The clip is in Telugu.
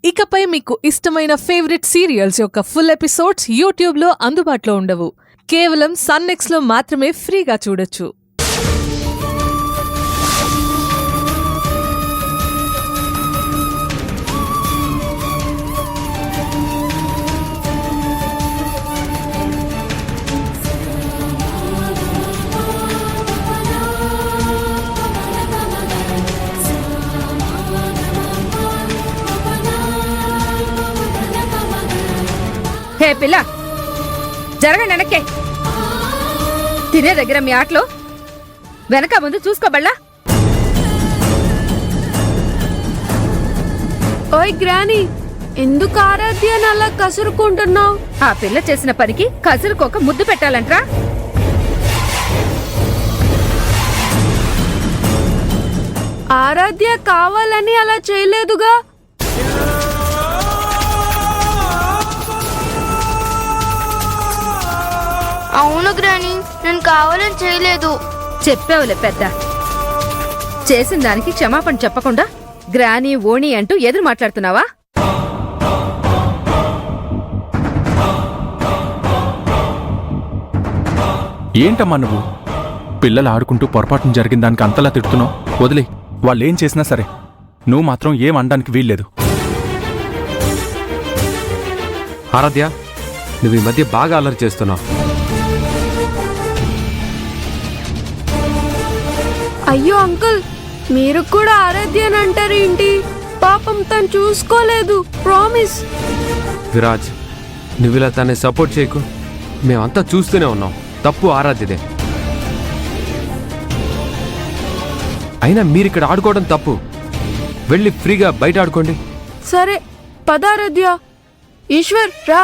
ఇకపై మీకు ఇష్టమైన ఫేవరెట్ సీరియల్స్ యొక్క ఫుల్ ఎపిసోడ్స్ యూట్యూబ్లో అందుబాటులో ఉండవు. కేవలం సన్నెక్స్లో మాత్రమే ఫ్రీగా చూడొచ్చు. హే పిల్ల, జరగండి వెనక్కే. తినే దగ్గర మీ ఆటలో వెనక ముందు చూసుకోబళ్ళా. ఓయ్ గ్రాని, ఎందుకు ఆరాధ్యాన్ని అలా కసురుకుంటున్నావు? ఆ పిల్ల చేసిన పనికి కసురుకోక ముద్దు పెట్టాలంట్రా. ఆరాధ్య కావాలని అలా చేయలేదుగా. అవును గ్రాని, నేను కావాలని చేయలేదు. చెప్పావులే పెద్ద. చేసిన దానికి క్షమాపణ చెప్పకుండా గ్రాని ఓణి అంటూ ఎదురు మాట్లాడుతున్నావా? ఏంటమ్మా నువ్వు? పిల్లలు ఆడుకుంటూ పొరపాటున జరిగిన దానికి అంతలా తిడుతున్నావు. వదిలే, వాళ్ళేం చేసినా సరే నువ్వు మాత్రం ఏం అనడానికి వీల్లేదు. ఆరాధ్య, నువ్వు ఈ మధ్య బాగా అల్లరి చేస్తున్నావు. అయ్యో అంకుల్, మీరు కూడా ఆరాధ్యని అంటారేంటి? పాపం తను చూసుకోలేదు. ప్రామిస్. విరాజ్, నువ్వు ఇలా తనని సపోర్ట్ చేయకు. మేమంతా చూస్తూనే ఉన్నాం. తప్పు ఆరాధ్యదే. అయినా మీరిక్కడ ఆడుకోవడం తప్పు. వెళ్ళి ఫ్రీగా బయట ఆడుకోండి. సరే పద ఆరాధ్య. ఈశ్వర్ రా.